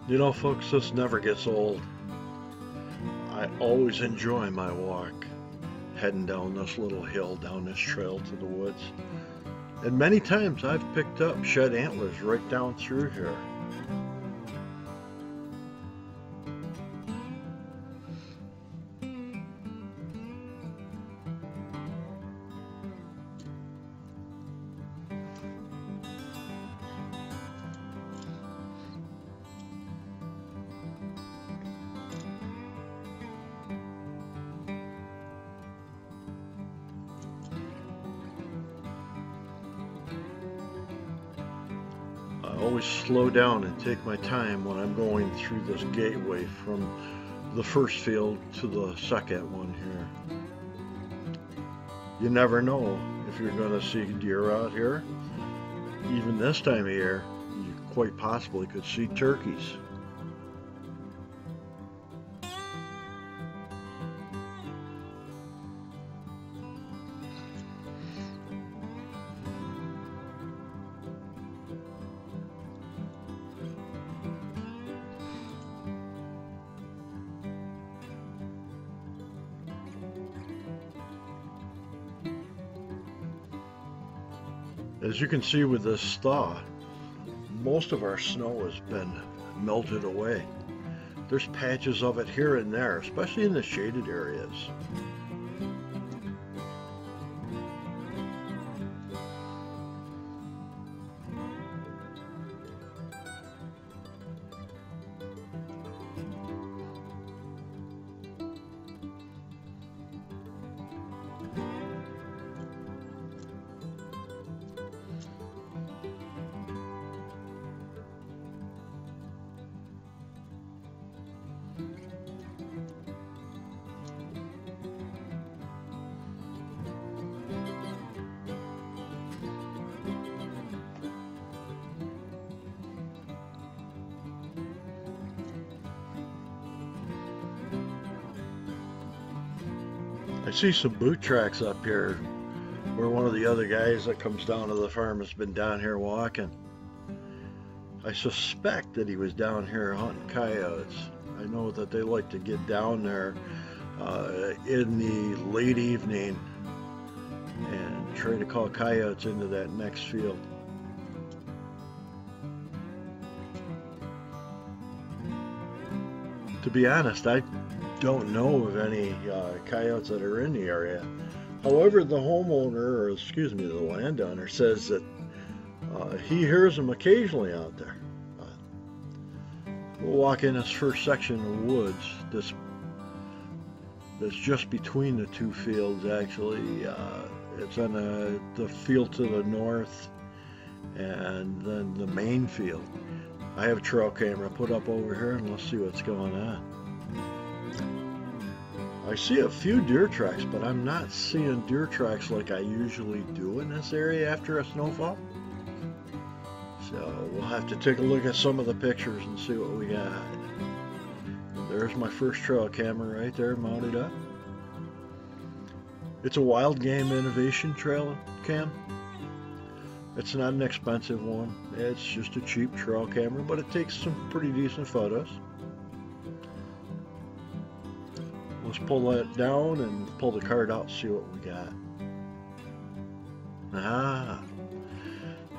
You know, folks, this never gets old. I always enjoy my walk, heading down this little hill, down this trail to the woods. And many times I've picked up shed antlers right down through here. I always slow down and take my time when I'm going through this gateway from the first field to the second one here. You never know if you're going to see deer out here. Even this time of year, you quite possibly could see turkeys. As you can see with this thaw, most of our snow has been melted away. There's patches of it here and there, especially in the shaded areas. I see some boot tracks up here where one of the other guys that comes down to the farm has been down here walking. I suspect that he was down here hunting coyotes. I know that they like to get down there in the late evening and try to call coyotes into that next field. To be honest, I don't know of any coyotes that are in the area. However, the homeowner, or excuse me, the landowner, says that he hears them occasionally out there. We'll walk in this first section of woods. That's just between the two fields, actually. It's on the field to the north and then the main field. I have a trail camera put up over here, and let's see what's going on. I see a few deer tracks, but I'm not seeing deer tracks like I usually do in this area after a snowfall. So we'll have to take a look at some of the pictures and see what we got. There's my first trail camera right there mounted up. It's a Wild Game Innovation trail cam. It's not an expensive one. It's just a cheap trail camera, but it takes some pretty decent photos. Let's pull that down and pull the card out and see what we got.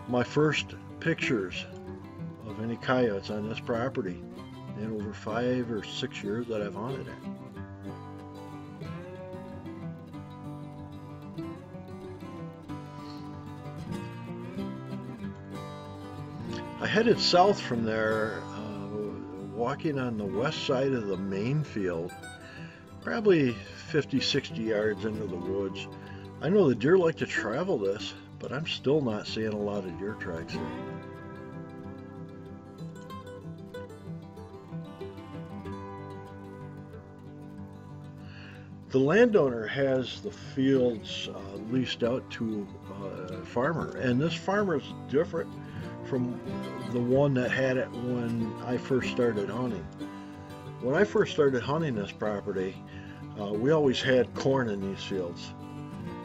My first pictures of any coyotes on this property in over 5 or 6 years that I've hunted it. I headed south from there, walking on the west side of the main field, probably 50-60 yards into the woods. I know the deer like to travel this, but I'm still not seeing a lot of deer tracks here. The landowner has the fields leased out to a farmer, and this farmer is different from the one that had it when I first started hunting. When I first started hunting this property, we always had corn in these fields,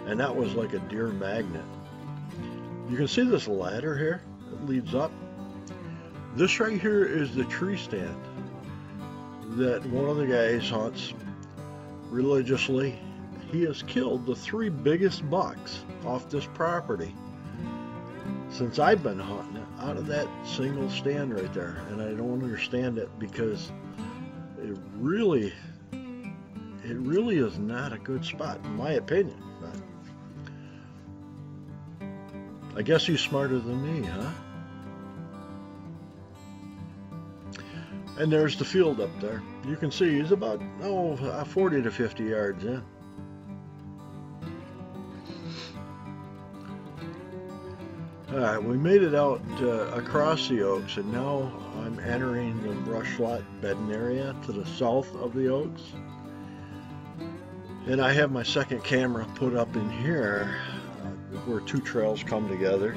and that was like a deer magnet. You can see this ladder here that leads up. This right here is the tree stand that one of the guys hunts religiously. He has killed the 3 biggest bucks off this property since I've been hunting it, out of that single stand right there. And I don't understand it, because it really is not a good spot, in my opinion. But I guess he's smarter than me, huh? And there's the field up there. You can see he's about 40 to 50 yards in. Alright, we made it out across the oaks, and now I'm entering the brush lot bedding area to the south of the oaks. And I have my second camera put up in here where 2 trails come together.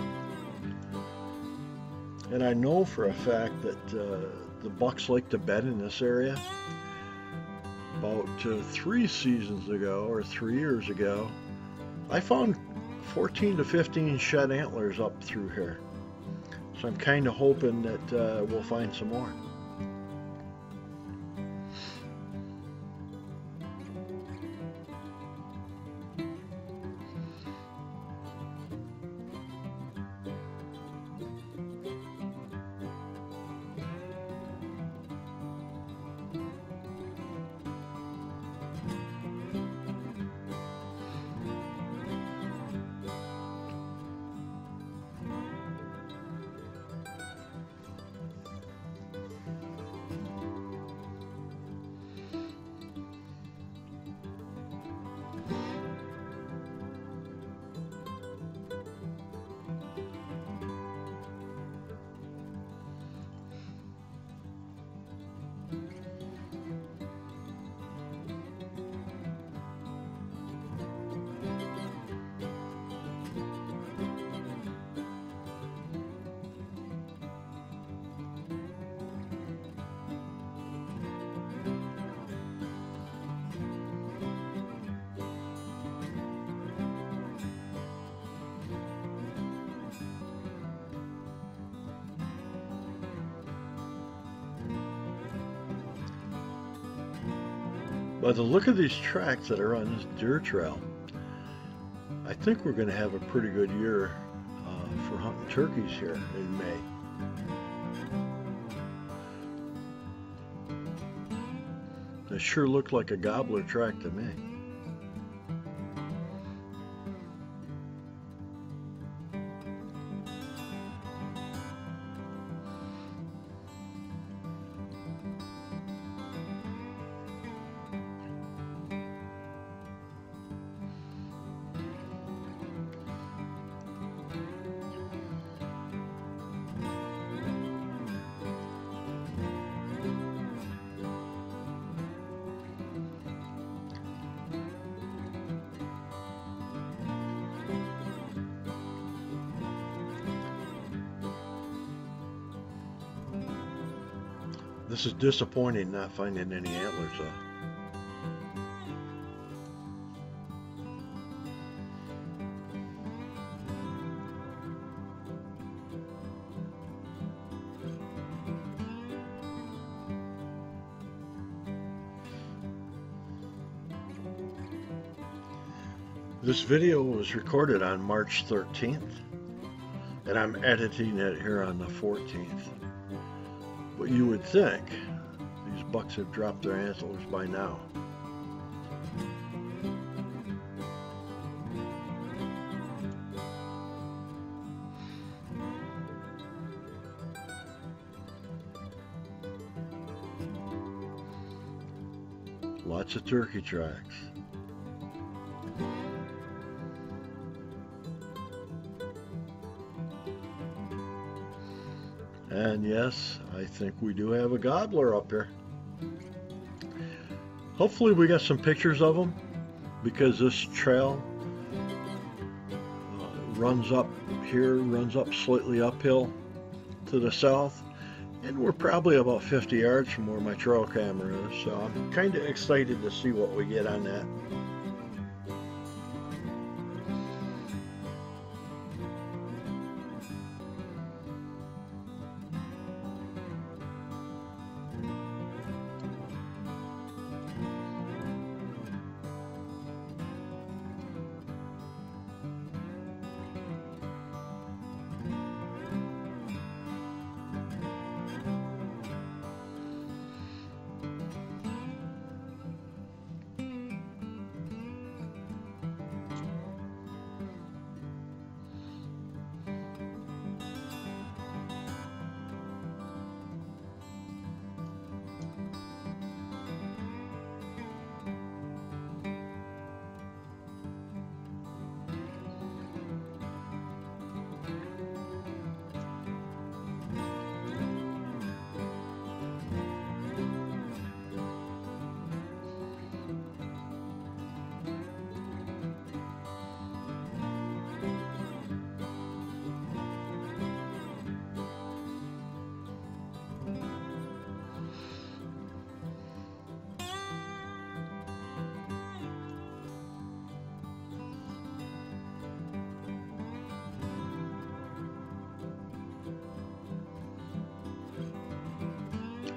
And I know for a fact that the bucks like to bed in this area. About 3 seasons ago, or 3 years ago, I found 14 to 15 shed antlers up through here. So I'm kind of hoping that we'll find some more. By the look of these tracks that are on this deer trail, I think we're going to have a pretty good year for hunting turkeys here in May. It sure looked like a gobbler track to me. This is disappointing, not finding any antlers though. This video was recorded on March 13th, and I'm editing it here on the 14th. But you would think these bucks have dropped their antlers by now. Lots of turkey tracks. And yes, I think we do have a gobbler up here. Hopefully we got some pictures of them, because this trail runs up here, runs up slightly uphill to the south, and we're probably about 50 yards from where my trail camera is, so I'm kind of excited to see what we get on that.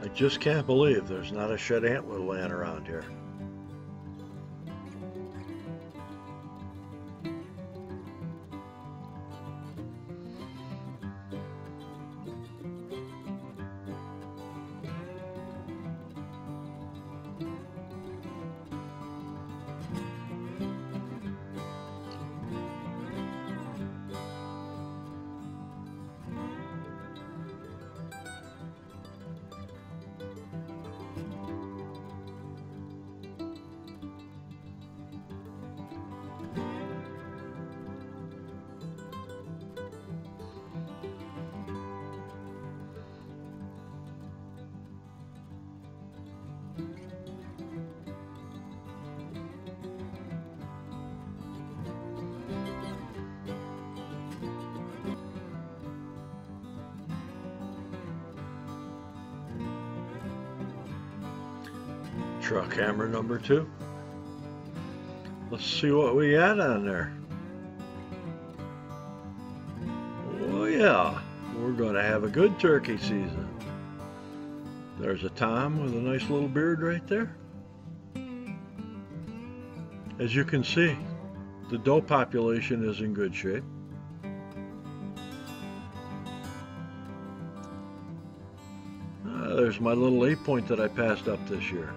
I just can't believe there's not a shed antler laying around here. Trail camera number 2. Let's see what we got on there. Oh yeah, we're going to have a good turkey season. There's a Tom with a nice little beard right there. As you can see, the doe population is in good shape. There's my little 8-point that I passed up this year.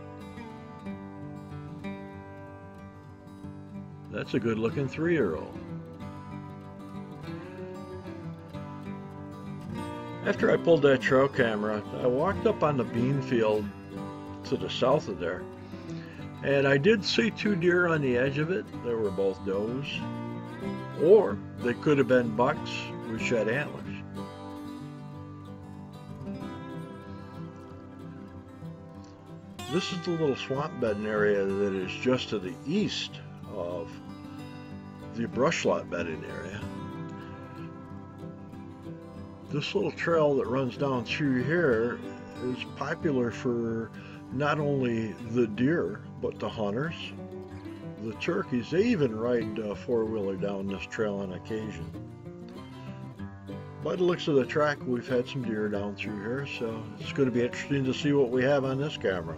That's a good looking 3-year-old. After I pulled that trail camera, I walked up on the bean field to the south of there, and I did see 2 deer on the edge of it. They were both does, or they could have been bucks with shed antlers. This is the little swamp bedding area that is just to the east of the brush lot bedding area. This little trail that runs down through here is popular for not only the deer, but the hunters, the turkeys. They even ride a 4-wheeler down this trail on occasion. By the looks of the track, we've had some deer down through here, so it's going to be interesting to see what we have on this camera.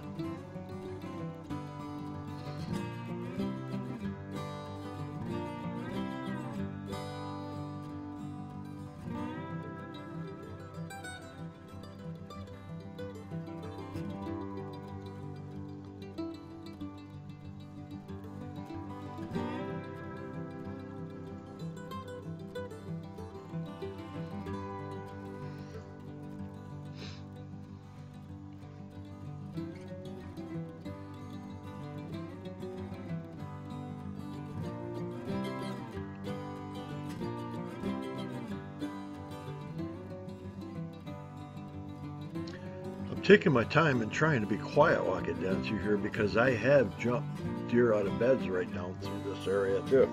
Taking my time and trying to be quiet walking down through here because I have jumped deer out of beds right down through this area too.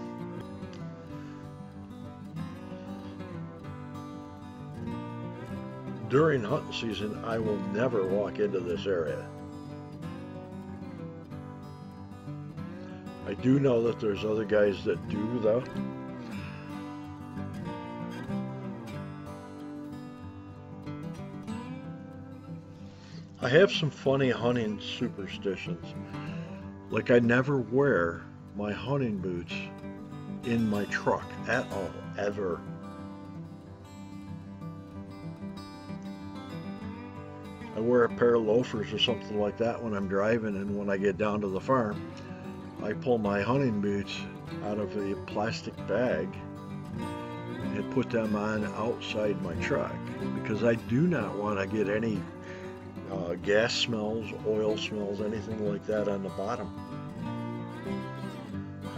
During hunting season, I will never walk into this area. I do know that there's other guys that do though. I have some funny hunting superstitions. Like I never wear my hunting boots in my truck at all, ever. I wear a pair of loafers or something like that when I'm driving, and when I get down to the farm, I pull my hunting boots out of a plastic bag and put them on outside my truck because I do not want to get any gas smells, oil smells, anything like that on the bottom.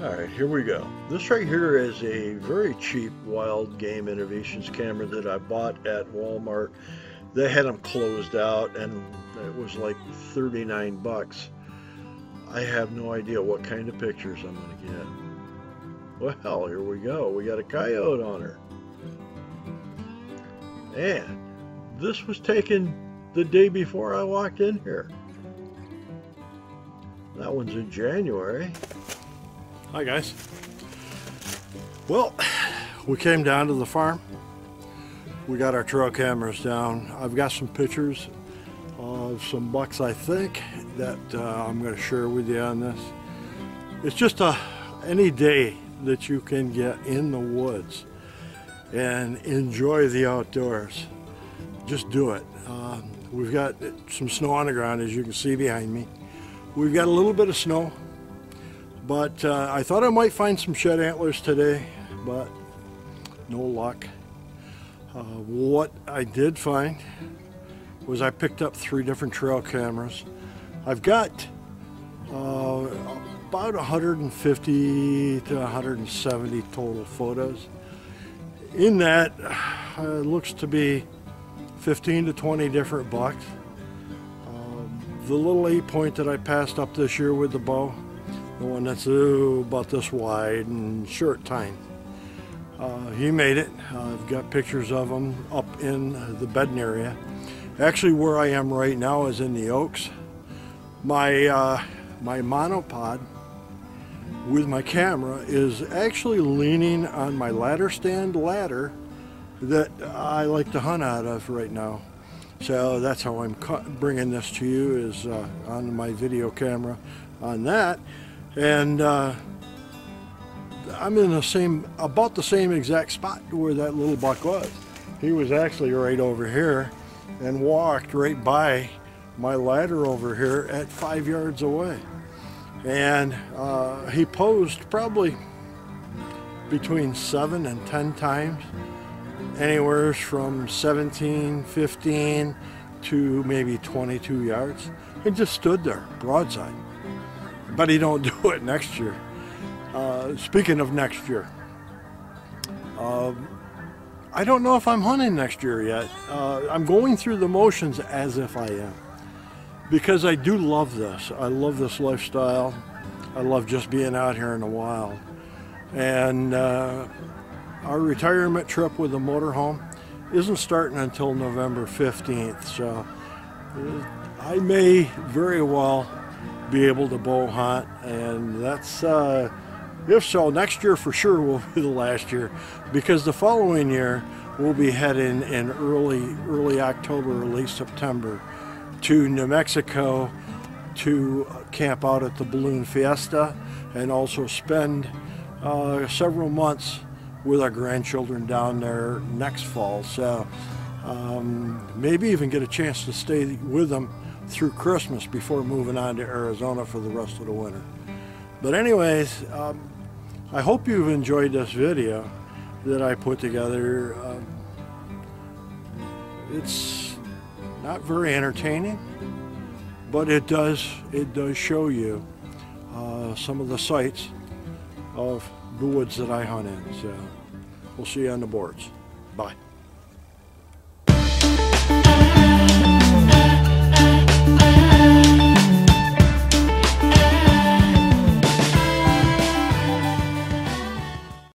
Alright, here we go. This right here is a very cheap wild game innovations camera that I bought at Walmart. They had them closed out and it was like 39 bucks. I have no idea what kind of pictures I'm going to get. Well, here we go. We got a coyote on her. And this was taken the day before I walked in here. That one's in January. Hi guys. Well, we came down to the farm. We got our trail cameras down. I've got some pictures some bucks, I think, that I'm going to share with you on this. It's just any day that you can get in the woods and enjoy the outdoors, just do it. We've got some snow on the ground, as you can see behind me. We've got a little bit of snow, but I thought I might find some shed antlers today, but no luck. What I did find was I picked up 3 different trail cameras. I've got about 150 to 170 total photos. In that, it looks to be 15 to 20 different bucks. The little 8-point that I passed up this year with the bow, the one that's about this wide and short tine, he made it. I've got pictures of him up in the bedding area. Actually, where I am right now is in the Oaks. My monopod with my camera is actually leaning on my ladder stand ladder that I like to hunt out of right now. So that's how I'm bringing this to you, is on my video camera on that. And I'm in about the same exact spot where that little buck was. He was actually right over here and walked right by my ladder over here at 5 yards away. And he posed probably between 7 and 10 times, anywhere from 17, 15 to maybe 22 yards, and just stood there broadside. But he don't do it next year. Speaking of next year, I don't know if I'm hunting next year yet. I'm going through the motions as if I am, because I do love this. I love this lifestyle. I love just being out here in the wild. And our retirement trip with the motorhome isn't starting until November 15th, so I may very well be able to bow hunt, and that's if so, next year for sure will be the last year, because the following year we'll be heading in early October or late September to New Mexico to camp out at the Balloon Fiesta, and also spend several months with our grandchildren down there next fall. So maybe even get a chance to stay with them through Christmas before moving on to Arizona for the rest of the winter. But anyways, I hope you've enjoyed this video that I put together. It's not very entertaining, but it does show you some of the sights of the woods that I hunt in. So we'll see you on the boards. Bye.